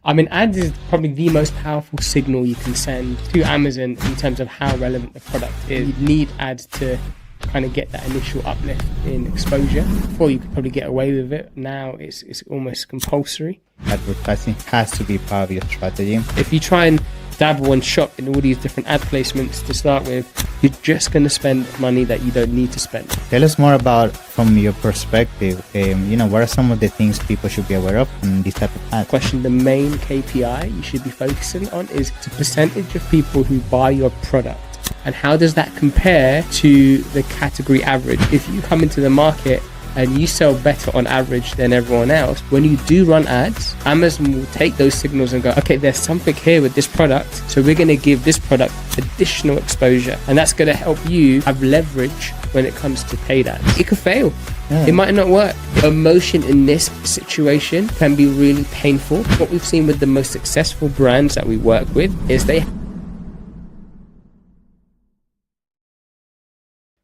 I mean, ads is probably the most powerful signal you can send to Amazon in terms of how relevant the product is. You need ads to kind of get that initial uplift in exposure. Before you could probably get away with it. Now it's almost compulsory. Advertising has to be part of your strategy. If you try and dabble and shop in all these different ad placements to start with, you're just going to spend money that you don't need to spend. Tell us more about, from your perspective, what are some of the things people should be aware of in this type of ad? The main KPI you should be focusing on is the percentage of people who buy your product. And how does that compare to the category average? If you come into the market and you sell better on average than everyone else, when you do run ads, Amazon will take those signals and go, okay, there's something here with this product, so we're going to give this product additional exposure, and that's going to help you have leverage when it comes to paid ads. It could fail. It might not work. Emotion in this situation can be really painful. What we've seen with the most successful brands that we work with is they...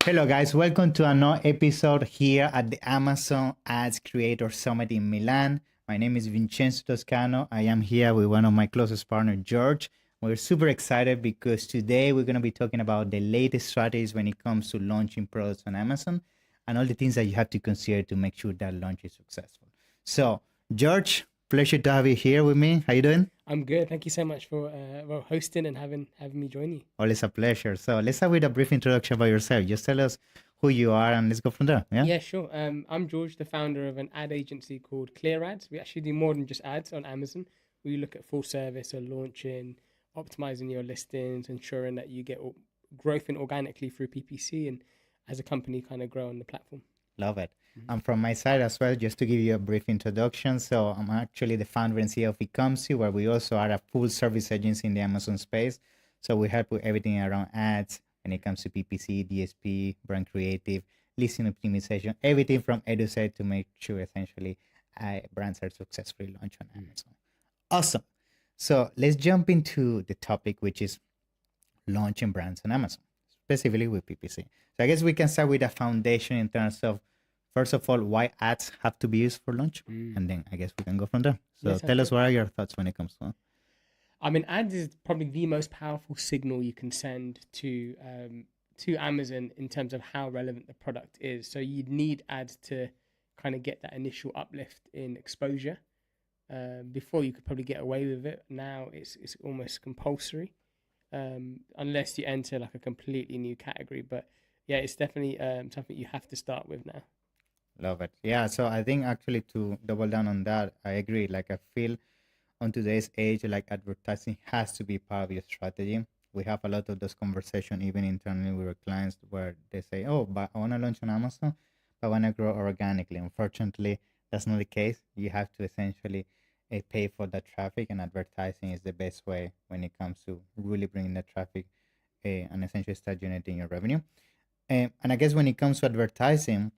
Hello guys, welcome to another episode here at the Amazon Ads Creator Summit in Milan. My name is Vincenzo Toscano. I am here with one of my closest partners, George. We're super excited because today we're going to be talking about the latest strategies when it comes to launching products on Amazon and all the things that you have to consider to make sure that launch is successful. So, George, pleasure to have you here with me. How you doing? I'm good. Thank you so much for hosting and having me join you. Always a pleasure. So let's start with a brief introduction about yourself. Just tell us who you are and let's go from there. Yeah, sure. I'm George, the founder of an ad agency called ClearAds. We actually do more than just ads on Amazon. We look at full service, so launching, optimizing your listings, ensuring that you get growth in organically through PPC, and as a company kind of grow on the platform. Love it. And from my side as well, just to give you a brief introduction. So I'm actually the founder and CEO of Ecomcy, where we also are a full service agency in the Amazon space. So we help with everything around ads when it comes to PPC, DSP, brand creative, listing optimization, everything from A to Z to make sure essentially brands are successfully launched on Amazon. Awesome. So let's jump into the topic, which is launching brands on Amazon, specifically with PPC. So I guess we can start with a foundation in terms of, first of all, why ads have to be used for launch, and then I guess we can go from there. So tell us, what are your thoughts when it comes to that? I mean, ads is probably the most powerful signal you can send to Amazon in terms of how relevant the product is. So you need ads to kind of get that initial uplift in exposure. Before you could probably get away with it. Now it's almost compulsory, unless you enter like a completely new category. But yeah, it's definitely something you have to start with now. Love it. Yeah. So I think actually to double down on that, I agree. Like I feel on today's age, like advertising has to be part of your strategy. We have a lot of those conversations even internally with our clients where they say, oh, but I want to launch on Amazon, but I want to grow organically. Unfortunately, that's not the case. You have to essentially pay for that traffic, and advertising is the best way when it comes to really bringing that traffic and essentially start generating your revenue. And I guess when it comes to advertising,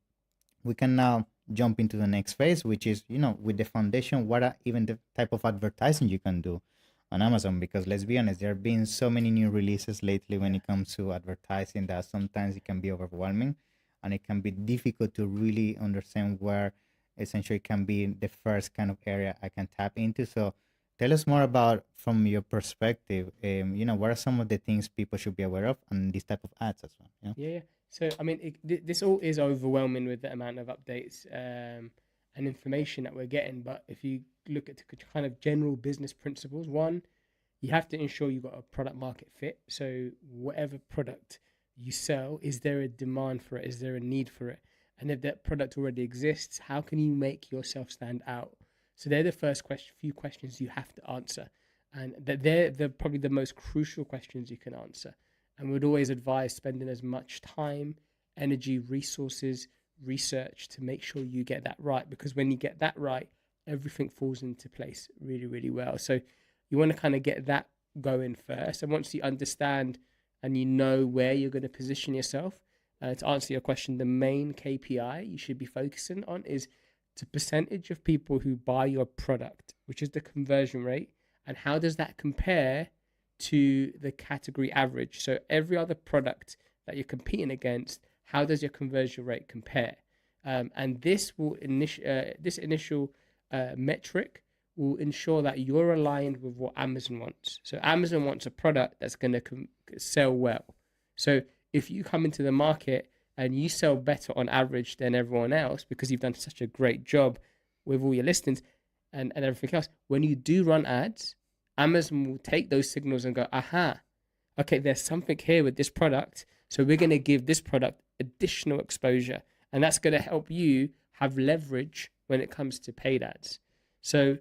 we can now jump into the next phase, which is, with the foundation, what are even the type of advertising you can do on Amazon? Because let's be honest, there have been so many new releases lately when it comes to advertising that sometimes it can be overwhelming and it can be difficult to really understand where essentially can be the first kind of area I can tap into. So tell us more about, from your perspective, what are some of the things people should be aware of on this type of ads as well? Yeah. So, I mean, this all is overwhelming with the amount of updates and information that we're getting. But if you look at the kind of general business principles, one, you have to ensure you've got a product market fit. So whatever product you sell, is there a demand for it? Is there a need for it? And if that product already exists, how can you make yourself stand out? So they're the first few questions you have to answer. And they're probably the most crucial questions you can answer. And we'd always advise spending as much time, energy, resources, research to make sure you get that right. Because when you get that right, everything falls into place really, really well. So you want to kind of get that going first. And once you understand and you know where you're going to position yourself, to answer your question, the main KPI you should be focusing on is the percentage of people who buy your product, which is the conversion rate. And how does that compare to the category average? So every other product that you're competing against, how does your conversion rate compare? And this initial metric will ensure that you're aligned with what Amazon wants. So Amazon wants a product that's going to sell well. So if you come into the market and you sell better on average than everyone else because you've done such a great job with all your listings and everything else, when you do run ads, Amazon will take those signals and go, aha, okay, there's something here with this product. So we're going to give this product additional exposure. And that's going to help you have leverage when it comes to paid ads. So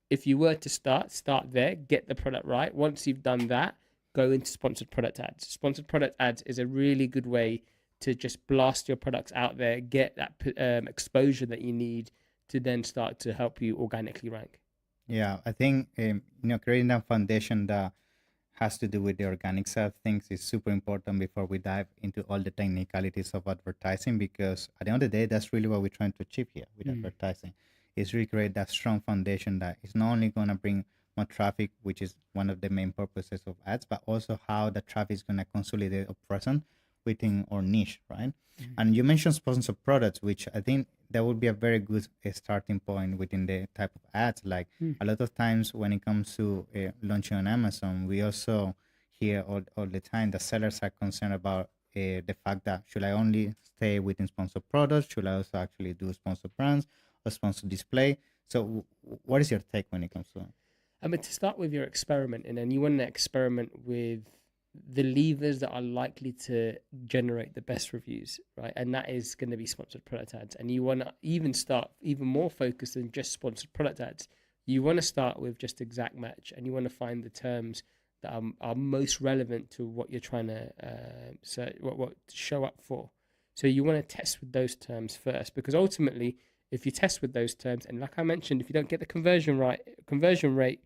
if you were to start there, get the product right. Once you've done that, go into sponsored product ads. Sponsored product ads is a really good way to just blast your products out there, get that exposure that you need to then start to help you organically rank. Yeah, I think creating a foundation that has to do with the organic side of things is super important before we dive into all the technicalities of advertising, because at the end of the day, that's really what we're trying to achieve here with advertising. Is really create that strong foundation that is not only going to bring more traffic, which is one of the main purposes of ads, but also how the traffic is going to consolidate or present within our niche, right? And you mentioned sponsored products, which I think that would be a very good starting point within the type of ads. Like a lot of times when it comes to launching on Amazon, we also hear all the time that sellers are concerned about the fact that should I only stay within sponsored products? Should I also actually do sponsored brands or sponsored display? So what is your take when it comes to that? I mean, to start with, your experiment, and then you want to experiment with the levers that are likely to generate the best reviews, right? And that is going to be sponsored product ads. And you want to even start even more focused than just sponsored product ads. You want to start with just exact match, and you want to find the terms that are most relevant to what you're trying to what show up for. So you want to test with those terms first, because ultimately, if you test with those terms, and like I mentioned, if you don't get the conversion rate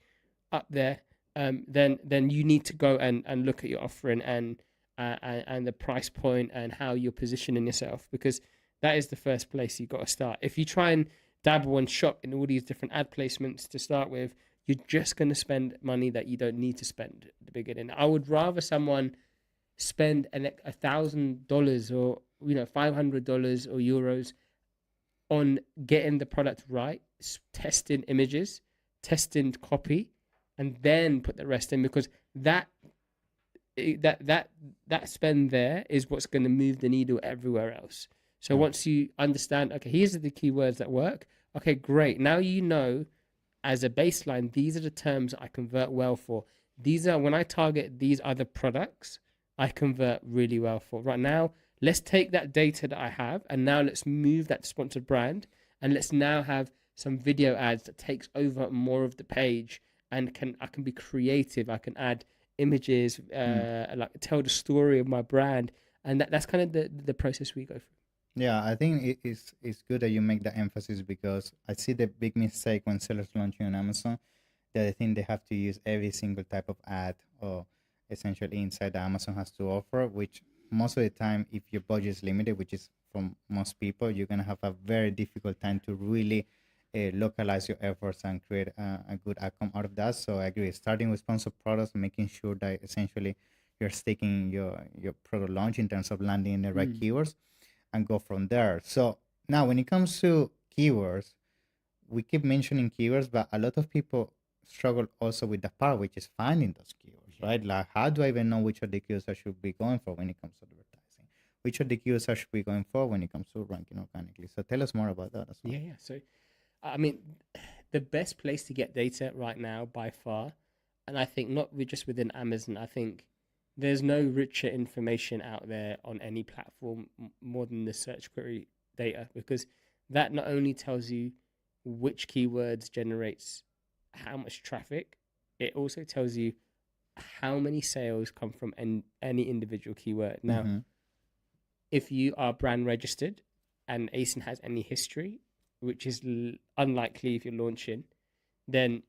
up there, then you need to go and look at your offering and the price point and how you're positioning yourself, because that is the first place you've got to start. If you try and dabble and shop in all these different ad placements to start with, you're just going to spend money that you don't need to spend at the beginning. I would rather someone spend $1,000 or $500 or euros on getting the product right, testing images, testing copy, and then put the rest in, because that spend there is what's going to move the needle everywhere else. So once you understand, okay, here's the keywords that work. Okay, great. Now you know as a baseline, these are the terms I convert well for. These are when I target these other products, I convert really well for. Right now, let's take that data that I have, and now let's move that to sponsored brand, and let's now have some video ads that takes over more of the page, and I can be creative. I can add images, like tell the story of my brand, and that's kind of the process we go through. Yeah, I think it's good that you make that emphasis, because I see the big mistake when sellers launching on Amazon, that I think they have to use every single type of ad or essentially inside that Amazon has to offer, which most of the time, if your budget is limited, which is from most people, you're going to have a very difficult time to really localize your efforts and create a good outcome out of that. So I agree, starting with sponsored products, making sure that essentially you're sticking your product launch in terms of landing in the right keywords, and go from there. So now when it comes to keywords, we keep mentioning keywords, but a lot of people struggle also with the part which is finding those keywords, right? Like, how do I even know which of the keywords I should be going for when it comes to advertising? Which of the keywords I should be going for when it comes to ranking organically? So tell us more about that as well. Yeah. So, I mean, the best place to get data right now by far, and I think not just within Amazon, I think there's no richer information out there on any platform more than the search query data, because that not only tells you which keywords generates how much traffic, it also tells you how many sales come from any individual keyword. Now, if you are brand registered and ASIN has any history, which is unlikely if you're launching, then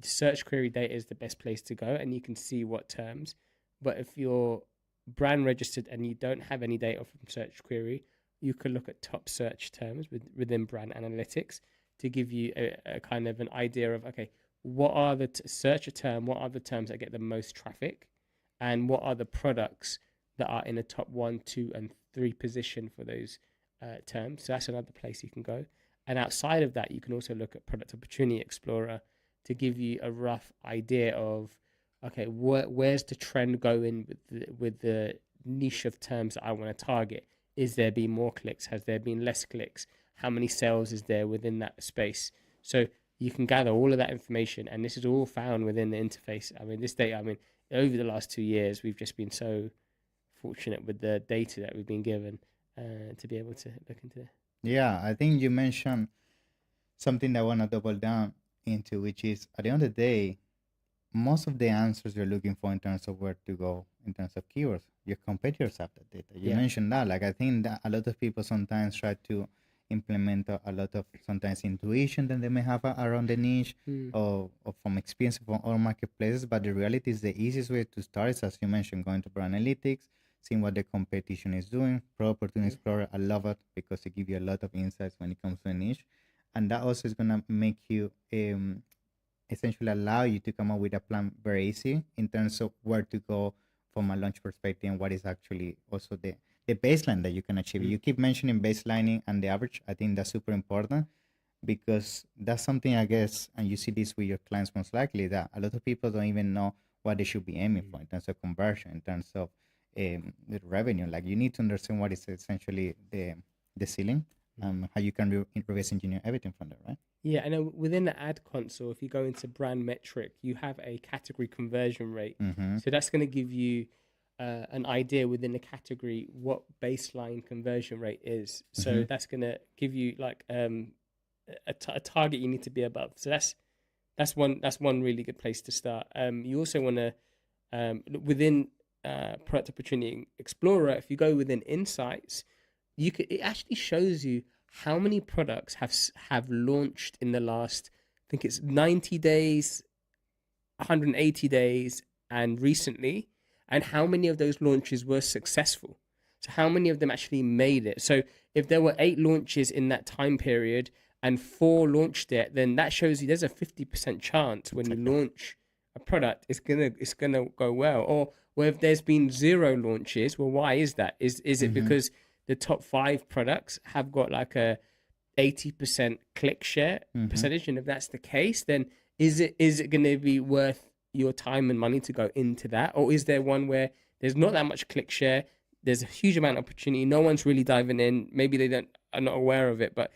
the search query data is the best place to go, and you can see what terms. But if you're brand registered and you don't have any data from search query, you can look at top search terms within brand analytics to give you a kind of an idea of, okay, what are the search a term, what are the terms that get the most traffic, and what are the products that are in a top 1, 2, and 3 position for those terms. So that's another place you can go. And outside of that, you can also look at Product Opportunity Explorer, to give you a rough idea of, okay, where's the trend going with the niche of terms that I want to target? Is there been more clicks? Has there been less clicks? How many sales is there within that space? So you can gather all of that information, and this is all found within the interface. I mean, this data, I mean, over the last 2 years, we've just been so fortunate with the data that we've been given to be able to look into. Yeah, I think you mentioned something that I want to double down into, which is at the end of the day, most of the answers you're looking for in terms of where to go in terms of keywords, your competitors have that data. You Yeah. mentioned that. Like, I think that a lot of people sometimes try to implement a lot of sometimes intuition that they may have around the niche or from experience from other marketplaces. But the reality is the easiest way to start is, as you mentioned, going to brand analytics, seeing what the competition is doing. Pro Opportunity Explorer, I love it because it gives you a lot of insights when it comes to a niche. And that also is going to make you essentially allow you to come up with a plan very easy in terms of where to go from a launch perspective and what is actually also the baseline that you can achieve. You keep mentioning baselining and the average. I think that's super important because that's something, I guess, and you see this with your clients most likely, that a lot of people don't even know what they should be aiming for in terms of conversion, in terms of the revenue. Like, you need to understand what is essentially the ceiling, how you can reverse engineer everything from there, right? Yeah, and then within the ad console, if you go into brand metric, you have a category conversion rate. So that's going to give you an idea within the category what baseline conversion rate is. So that's going to give you like a target you need to be above. So that's one really good place to start. You also want to within Product Opportunity Explorer, if you go within Insights, it actually shows you how many products have launched in the last, I think it's 90 days, 180 days, and recently, and how many of those launches were successful. So how many of them actually made it? So if there were 8 launches in that time period and 4 launched it, then that shows you there's a 50% chance when you launch a product, it's gonna go well. Or if there's been 0 launches, well, why is that? Is it because the top 5 products have got like a 80% click share percentage? And if that's the case, then is it going to be worth your time and money to go into that? Or is there one where there's not that much click share, there's a huge amount of opportunity, no one's really diving in, maybe they are not aware of it, but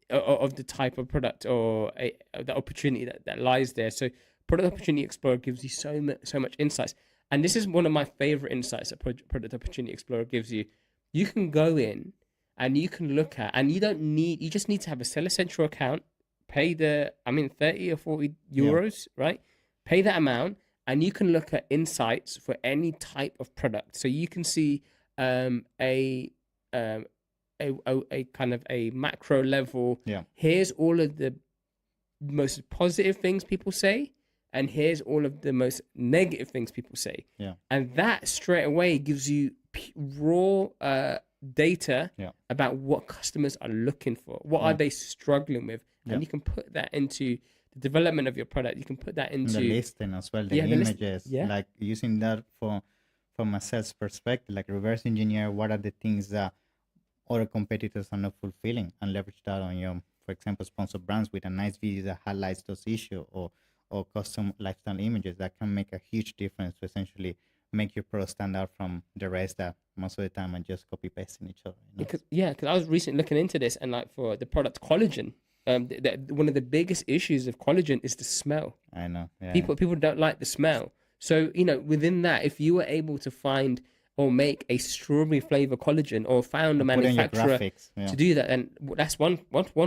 of the type of product or the opportunity that lies there. So Product Opportunity Explorer gives you so much insights. And this is one of my favorite insights that Product Opportunity Explorer gives you. You can go in and you can look at, and you just need to have a Seller Central account, pay 30 or 40 euros, right? Pay that amount, and you can look at insights for any type of product. So you can see a kind of a macro level. Yeah. Here's all of the most positive things people say, and here's all of the most negative things people say. Yeah. And that straight away gives you raw data about what customers are looking for. What are they struggling with? And you can put that into the development of your product. You can put that into the listing as well, the images, like using that from a sales perspective, like reverse engineer what are the things that other competitors are not fulfilling and leverage that on your, for example, sponsored brands with a nice video that highlights those issues, or custom lifestyle images that can make a huge difference to essentially make your product stand out from the rest that most of the time are just copy pasting each other. Because I was recently looking into this, and like for the product collagen, one of the biggest issues of collagen is the smell. I know. Yeah, people don't like the smell. So within that, if you were able to find or make a strawberry flavor collagen, or found a manufacturer to do that, and that's one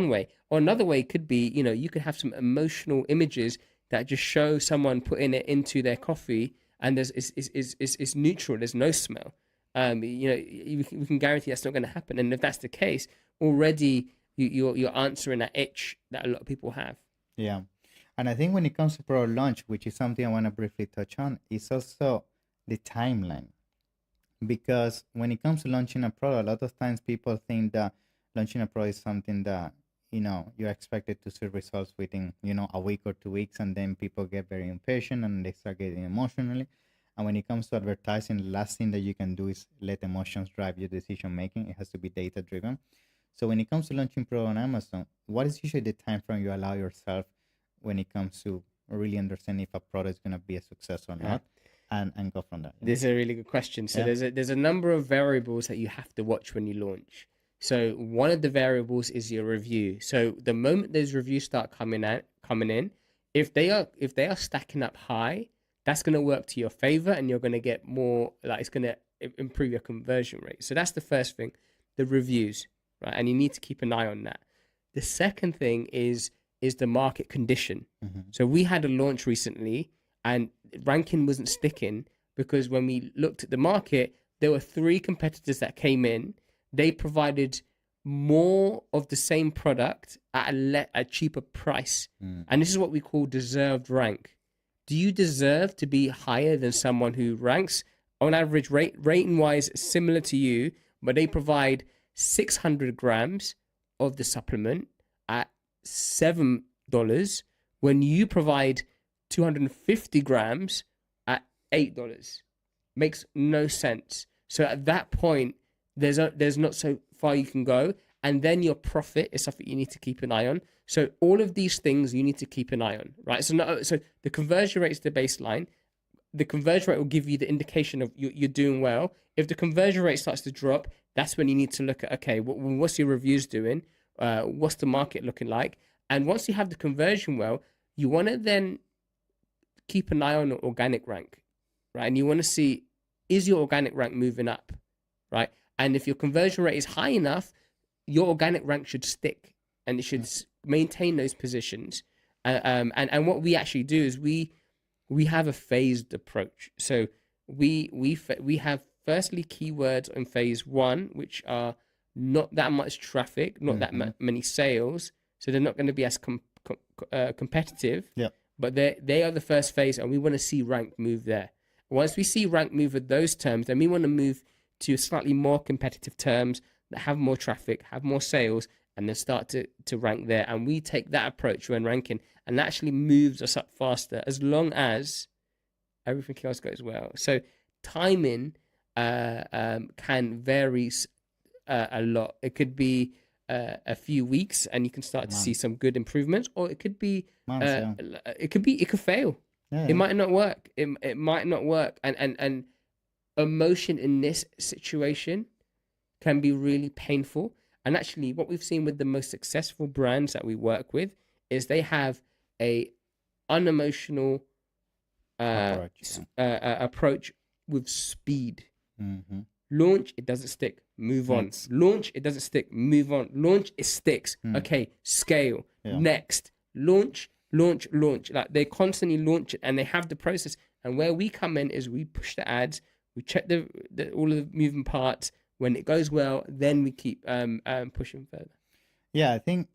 way. Or another way could be, you could have some emotional images that just show someone putting it into their coffee, and it's neutral. There's no smell. We can guarantee that's not going to happen. And if that's the case, already you're answering that itch that a lot of people have. Yeah, and I think when it comes to product launch, which is something I want to briefly touch on, is also the timeline. Because when it comes to launching a product, a lot of times people think that launching a product is something that you're expected to see results within a week or 2 weeks, and then people get very impatient and they start getting emotionally. And when it comes to advertising, the last thing that you can do is let emotions drive your decision making. It has to be data driven. So when it comes to launching product on Amazon, what is usually the time frame you allow yourself when it comes to really understanding if a product is going to be a success or not, and go from there. This is a really good question. So Yeah. there's a number of variables that you have to watch when you launch. So one of the variables is your review. So the moment those reviews start coming in, if they are stacking up high, that's going to work to your favor, and you're going to get more, like, it's going to improve your conversion rate. So that's the first thing, the reviews, right? And you need to keep an eye on that. The second thing is the market condition. So we had a launch recently, and ranking wasn't sticking because when we looked at the market, there were 3 competitors that came in. They provided more of the same product at a cheaper price. And this is what we call deserved rank. Do you deserve to be higher than someone who ranks on average rating wise similar to you, but they provide 600 grams of the supplement at $7 when you provide 250 grams at $8? Makes no sense. So at that point, there's not so far you can go, and then your profit is something you need to keep an eye on. So all of these things you need to keep an eye on, right? So the conversion rate is the baseline. The conversion rate will give you the indication of you're doing well. If the conversion rate starts to drop, that's when you need to look at, okay, what's your reviews doing? What's the market looking like? And once you have the conversion well, you want to then keep an eye on the organic rank, right? And you want to see, is your organic rank moving up, right? And if your conversion rate is high enough, your organic rank should stick and it should maintain those positions. And what we actually do is we have a phased approach. So we have firstly keywords in phase 1, which are not that much traffic, not that many sales, so they're not going to be as competitive. Yeah. But they are the first phase, and we want to see rank move there. Once we see rank move with those terms, then we want to move to slightly more competitive terms that have more traffic, have more sales, and then start to rank there. And we take that approach when ranking, and that actually moves us up faster as long as everything else goes well. So timing can vary a lot. It could be a few weeks, and you can start to see some good improvements, or it could be it could fail. Yeah. It might not work. It might not work, and emotion in this situation can be really painful. And actually, what we've seen with the most successful brands that we work with is they have a unemotional approach with speed. Launch, it doesn't stick, move on. Launch, it doesn't stick, move on. Launch, it sticks. Okay, scale. Next, launch. Like, they constantly launch it, and they have the process. And where we come in is we push the ads, we check all of the moving parts. When it goes well, then we keep pushing further. Yeah, I think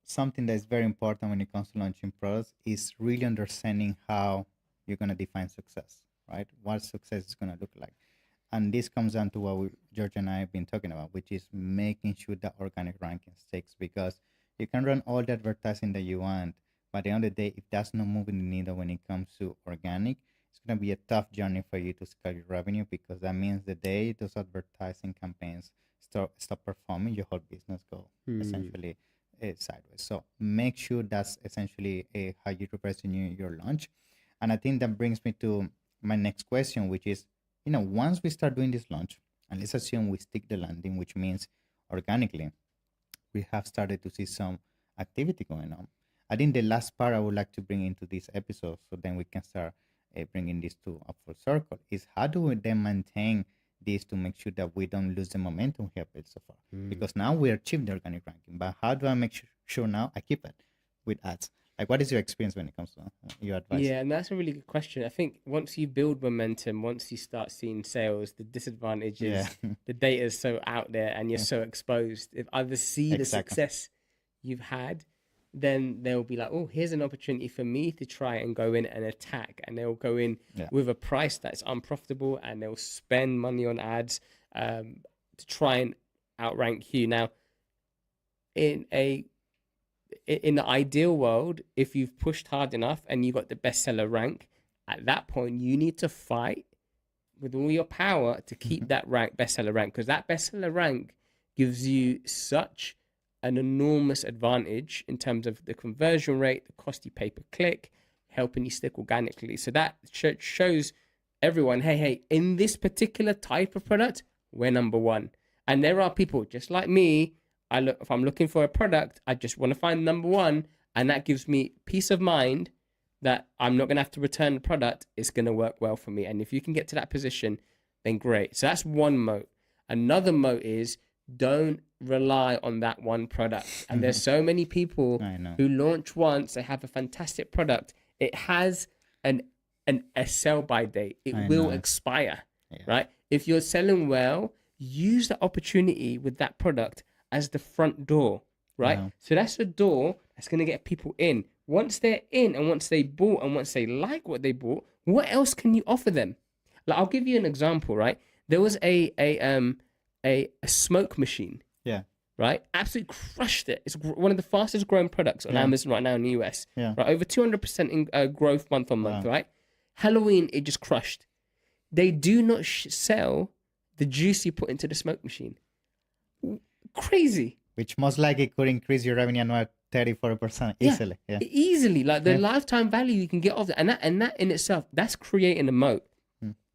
something that is very important when it comes to launching products is really understanding how you're going to define success, right? What success is going to look like. And this comes down to what George and I have been talking about, which is making sure that organic ranking sticks, because you can run all the advertising that you want, but at the end of the day, if that's not moving the needle when it comes to organic, it's going to be a tough journey for you to scale your revenue, because that means the day those advertising campaigns stop performing, your whole business go essentially sideways. So make sure that's essentially how you represent your launch. And I think that brings me to my next question, which is, once we start doing this launch, and let's assume we stick the landing, which means organically we have started to see some activity going on. I think the last part I would like to bring into this episode, so then we can start bringing this to a full circle, is how do we then maintain this to make sure that we don't lose the momentum we have built so far? Because now we achieved the organic ranking, but how do I make sure now I keep it with ads? Like, what is your experience when it comes to your advice? Yeah, and that's a really good question. I think once you build momentum, once you start seeing sales, the disadvantage is the data is so out there and you're so exposed. If others see the success you've had, then they'll be like, oh, here's an opportunity for me to try and go in and attack. And they'll go in with a price that's unprofitable, and they'll spend money on ads to try and outrank you. Now, in the ideal world, if you've pushed hard enough and you got the bestseller rank, at that point you need to fight with all your power to keep that bestseller rank, because that bestseller rank gives you such an enormous advantage in terms of the conversion rate, the cost you pay per click, helping you stick organically. So that shows everyone, hey, in this particular type of product, we're number one. And there are people just like me. If I'm looking for a product, I just want to find number one, and that gives me peace of mind that I'm not going to have to return the product. It's going to work well for me. And if you can get to that position, then great. So that's one moat. Another moat is don't rely on that one product. And there's so many people who launch once, they have a fantastic product. It has a sell by date. It will expire, right? If you're selling well, use the opportunity with that product as the front door, right? So that's the door that's going to get people in. Once they're in, and once they bought, and once they like what they bought, what else can you offer them? Like, I'll give you an example, right? There was a smoke machine, right? Absolutely crushed it. It's one of the fastest growing products on Amazon right now in the US, right? Over 200% in growth month on month, right? Halloween, it just crushed. They do not sell the juice you put into the smoke machine. Crazy. Which most likely could increase your revenue annual 30-40% easily. Easily. Like the lifetime value you can get off that, and that in itself, that's creating a moat.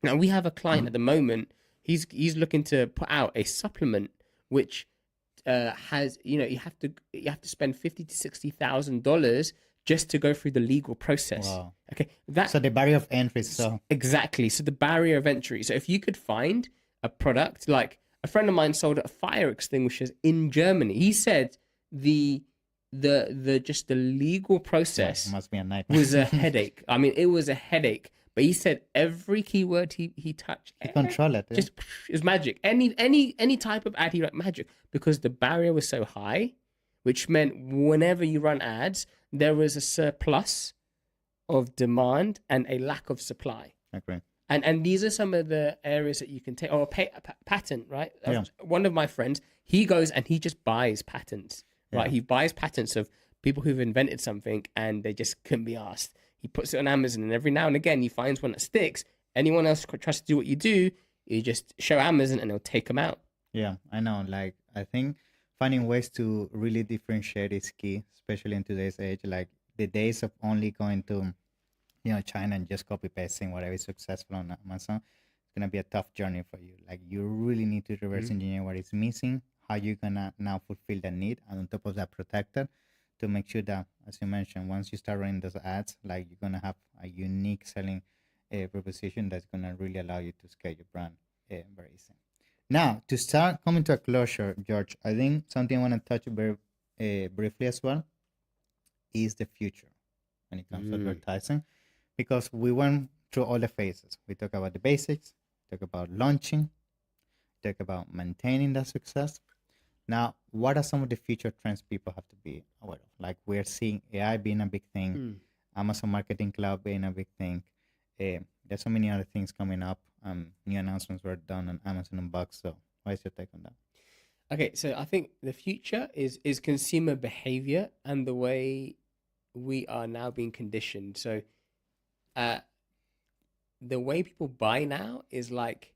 Now we have a client at the moment. He's looking to put out a supplement which has, you have to spend $50,000 to $60,000 just to go through the legal process. Wow. Okay, so the barrier of entry. So exactly. So the barrier of entry. So if you could find a product, like a friend of mine sold fire extinguishers in Germany. He said the legal process must be a nightmare. was a headache. I mean, it was a headache. But he said every keyword he touched, to control it. Just is magic. Any type of ad, he wrote magic, because the barrier was so high, which meant whenever you run ads, there was a surplus of demand and a lack of supply. Okay. And these are some of the areas that you can take. Or a patent, right? One of my friends, he goes and he just buys patents, right? He buys patents of people who've invented something and they just couldn't be asked. He puts it on Amazon, and every now and again he finds one that sticks. Anyone else tries to do what you do, you just show Amazon and they'll take them out. Yeah, I know. Like, I think finding ways to really differentiate is key, especially in today's age. Like, the days of only going to China and just copy pasting whatever is successful on Amazon, it's gonna be a tough journey for you. Like, you really need to reverse engineer what is missing, how you're gonna now fulfill the need, and on top of that, protect it, to make sure that, as you mentioned, once you start running those ads, like, you're gonna have a unique selling proposition that's gonna really allow you to scale your brand very easy. Now, to start coming to a closure, George, I think something I want to touch very briefly as well is the future when it comes to advertising, because we went through all the phases. We talk about the basics, talk about launching, talk about maintaining that success. Now, what are some of the future trends people have to be aware of? Like, we're seeing AI being a big thing, Amazon Marketing Cloud being a big thing. There's so many other things coming up. New announcements were done on Amazon Unboxed. So, what is your take on that? Okay, so I think the future is consumer behavior and the way we are now being conditioned. So, the way people buy now is like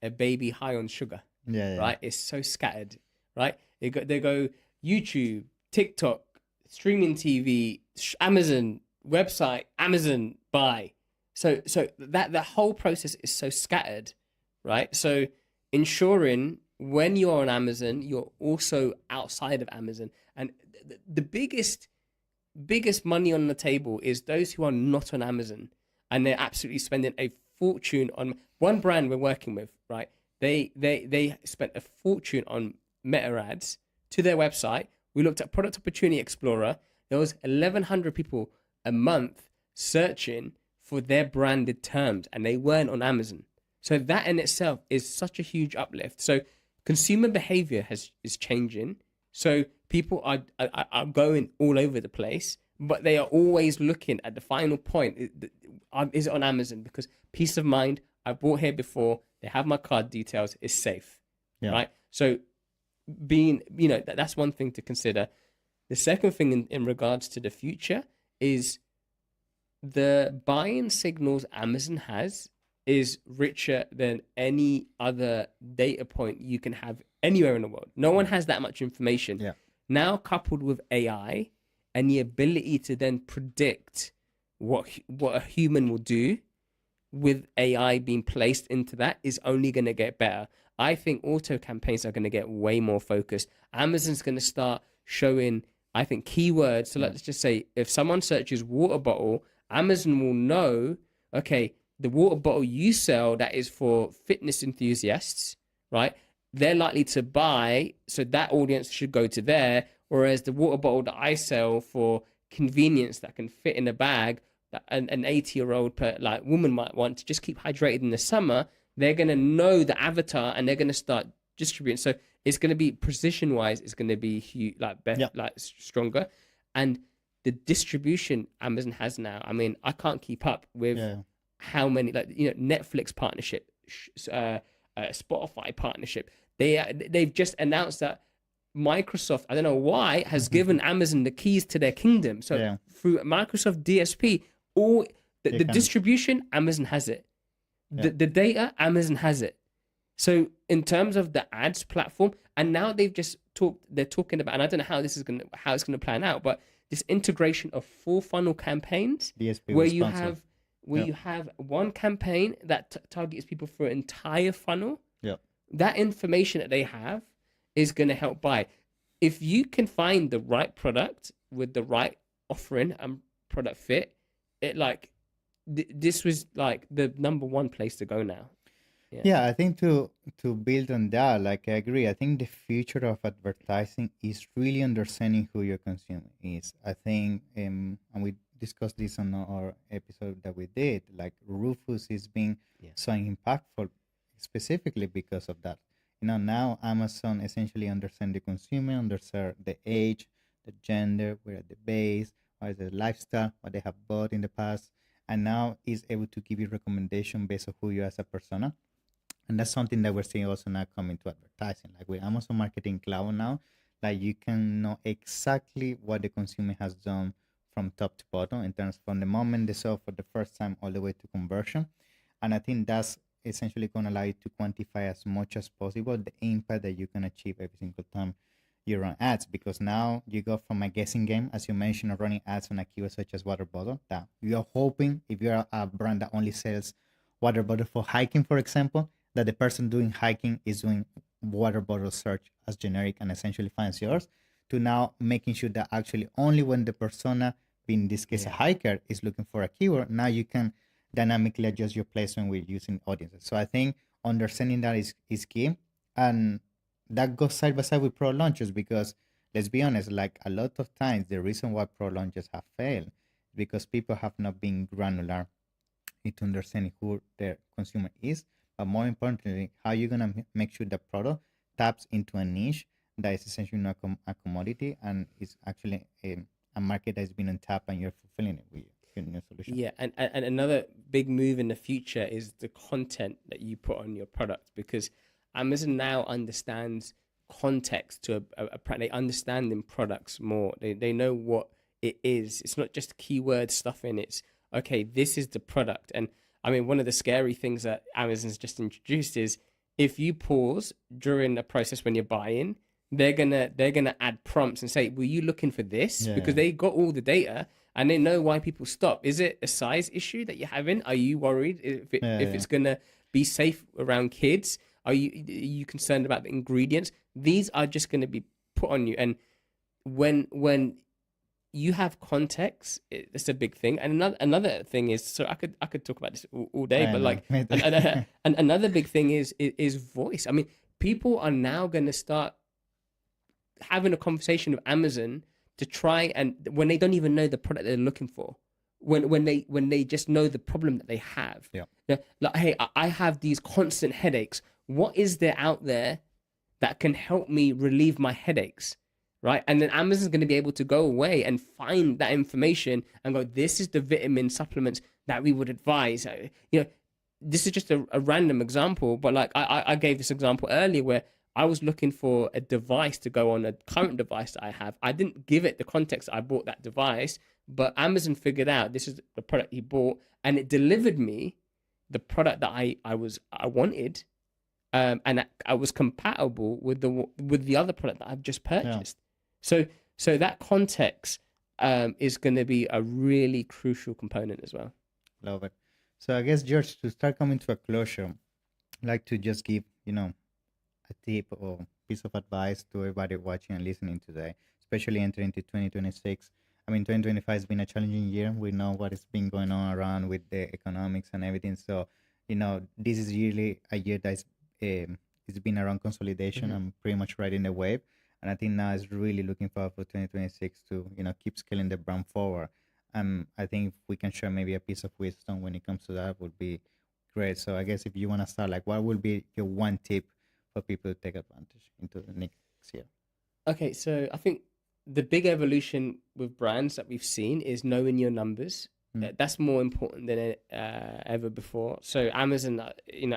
a baby high on sugar. Right? It's so scattered. Right? They go YouTube, TikTok, streaming TV, Amazon website, Amazon buy. So that the whole process is so scattered, right? So ensuring when you're on Amazon, you're also outside of Amazon. And the biggest money on the table is those who are not on Amazon, and they're absolutely spending a fortune on one brand we're working with, right? They spent a fortune on meta ads to their website. We looked at Product Opportunity Explorer. There was 1,100 people a month searching for their branded terms, and they weren't on Amazon. So that in itself is such a huge uplift. So consumer behavior is changing. So people are going all over the place, but they are always looking at the final point. Is it on Amazon? Because peace of mind, I bought here before, they have my card details, it's safe, right? So that's one thing to consider. The second thing in regards to the future is the buying signals Amazon has is richer than any other data point you can have anywhere in the world. No one has that much information. now coupled with AI and the ability to then predict what a human will do with AI being placed into that is only going to get better. I think auto campaigns are going to get way more focused. Amazon's going to start showing, I think, keywords. So let's just say if someone searches water bottle, Amazon will know, okay, the water bottle you sell that is for fitness enthusiasts, right? They're likely to buy, so that audience should go to there. Whereas the water bottle that I sell for convenience that can fit in a bag, that an 80-year-old like woman might want to just keep hydrated in the summer, they're gonna know the avatar and they're gonna start distributing. So it's gonna be precision wise, it's gonna be huge, like better, like stronger, and the distribution Amazon has now. I mean, I can't keep up with how many, like, you know, Netflix partnership, Spotify partnership. They've just announced that Microsoft, I don't know why, has given Amazon the keys to their kingdom. So through Microsoft DSP, all the distribution, Amazon has it. The data, Amazon has it. So in terms of the ads platform, and now they're talking about, and I don't know how it's gonna plan out, but this integration of full funnel campaigns, DSP where you have one campaign that targets people for an entire funnel. That information that they have is going to help buy. If you can find the right product with the right offering and product fit, it this was like the number one place to go now. I think to build on that, like, I agree. I think the future of advertising is really understanding who your consumer is. I think, and we discussed this on our episode that we did, like Rufus is being so impactful specifically because of that. You know, now Amazon essentially understand the consumer, understand the age, the gender, where at the base, what is the lifestyle, what they have bought in the past, and now is able to give you recommendation based on who you are as a persona. And that's something that we're seeing also now coming to advertising. Like with Amazon Marketing Cloud now, like you can know exactly what the consumer has done from top to bottom in terms from the moment they saw for the first time all the way to conversion. And I think that's essentially going to allow you to quantify as much as possible the impact that you can achieve every single time you run ads, because now you go from a guessing game, as you mentioned, of running ads on a keyword such as water bottle, that you're hoping, if you're a brand that only sells water bottle for hiking, for example, that the person doing hiking is doing water bottle search as generic and essentially finds yours, to now making sure that actually only when the persona, in this case a hiker, is looking for a keyword, now you can dynamically adjust your placement with using audiences. So I think understanding that is key. And that goes side by side with pro launches, because let's be honest, like a lot of times the reason why pro launches have failed is because people have not been granular into understanding who their consumer is, but more importantly, how you're going to make sure the product taps into a niche that is essentially not a commodity and is actually a market that's been untapped, and you're fulfilling it with your new solution. Yeah, and another big move in the future is the content that you put on your product, because Amazon now understands context to they understand in products more. They know what it is. It's not just keyword stuff in. It's okay, this is the product. And I mean, one of the scary things that Amazon's just introduced is if you pause during the process when you're buying, they're gonna add prompts and say, were you looking for this? Because they got all the data and they know why people stop. Is it a size issue that you're having? Are you worried if it's gonna be safe around kids? Are you concerned about the ingredients? These are just going to be put on you. And when you have context, it's a big thing. And another thing is, so I could talk about this all day, but like another big thing is voice. I mean, people are now going to start having a conversation with Amazon to try, and when they don't even know the product they're looking for, when they just know the problem that they have. Like, hey, I have these constant headaches. What is there out there that can help me relieve my headaches, right? And then Amazon's going to be able to go away and find that information and go, this is the vitamin supplements that we would advise. You know, this is just a random example, but like I gave this example earlier where I was looking for a device to go on a current device that I have. I didn't give it the context that I bought that device, but Amazon figured out this is the product he bought, and it delivered me the product that I wanted. And I was compatible with the other product that I've just purchased. So so that context is going to be a really crucial component as well. Love it. So I guess, George, to start coming to a closure, I'd like to just give, a tip or piece of advice to everybody watching and listening today, especially entering into 2026. I mean, 2025 has been a challenging year. We know what has been going on around with the economics and everything. So, this is really a year that's it's been around consolidation. Hmm. I'm pretty much riding the wave. And I think now is really looking forward for 2026 to, keep scaling the brand forward. I think if we can share maybe a piece of wisdom when it comes to that would be great. So I guess if you want to start, like, what would be your one tip for people to take advantage into the next year? Okay, so I think the big evolution with brands that we've seen is knowing your numbers. Mm. That's more important than ever before. So Amazon,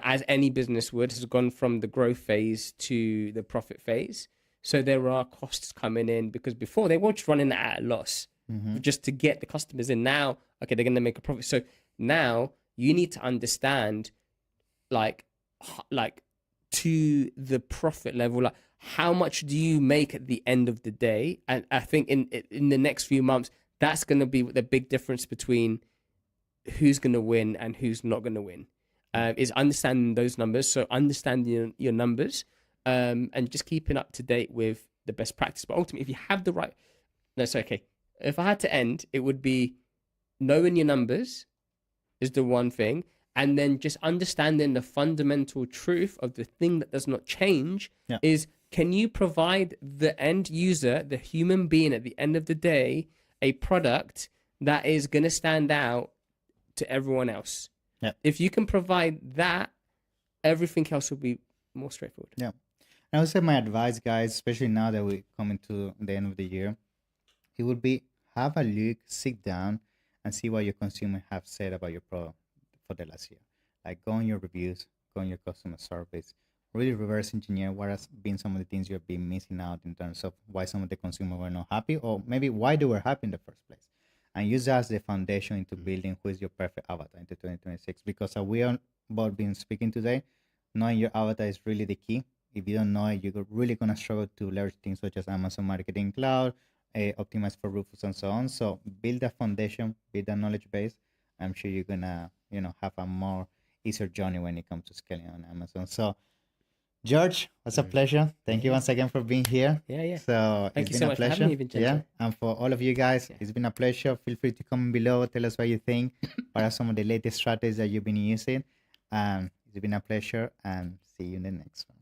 as any business would, has gone from the growth phase to the profit phase. So there are costs coming in because before they were just running at a loss Mm-hmm. just to get the customers in. Now, okay, they're going to make a profit. So now you need to understand, like, like to the profit level, like how much do you make at the end of the day? And I think in the next few months, that's going to be the big difference between who's going to win and who's not going to win. Is understanding those numbers. So understanding your numbers, and just keeping up to date with the best practice. But ultimately, if you have the right, no, it's okay. If I had to end, it would be knowing your numbers is the one thing, and then just understanding the fundamental truth of the thing that does not change Yeah. is, can you provide the end user, the human being at the end of the day, a product that is going to stand out to everyone else? Yeah. If you can provide that, everything else will be more straightforward. Yeah. And I would say my advice, guys, especially now that we're coming to the end of the year, it would be have a look, sit down, and see what your consumer have said about your product for the last year. Like, go on your reviews, go on your customer surveys, really reverse engineer what has been some of the things you have been missing out in terms of why some of the consumers were not happy, or maybe why they were happy in the first place. And use that as the foundation into building who is your perfect avatar into 2026. Because as we are both been speaking today, knowing your avatar is really the key. If you don't know it, you're really gonna struggle to leverage things such as Amazon Marketing Cloud, optimize for Rufus, and so on. So build a foundation, build a knowledge base. I'm sure you're gonna, have a more easier journey when it comes to scaling on Amazon. So, George, it's a pleasure. Thank you Yeah. once again for being here. Yeah. So Thank it's you been so a much for having pleasure. me, Vincenzo. Yeah. And for all of you guys, Yeah. it's been a pleasure. Feel free to comment below. Tell us what you think. What are some of the latest strategies that you've been using? It's been a pleasure, and see you in the next one.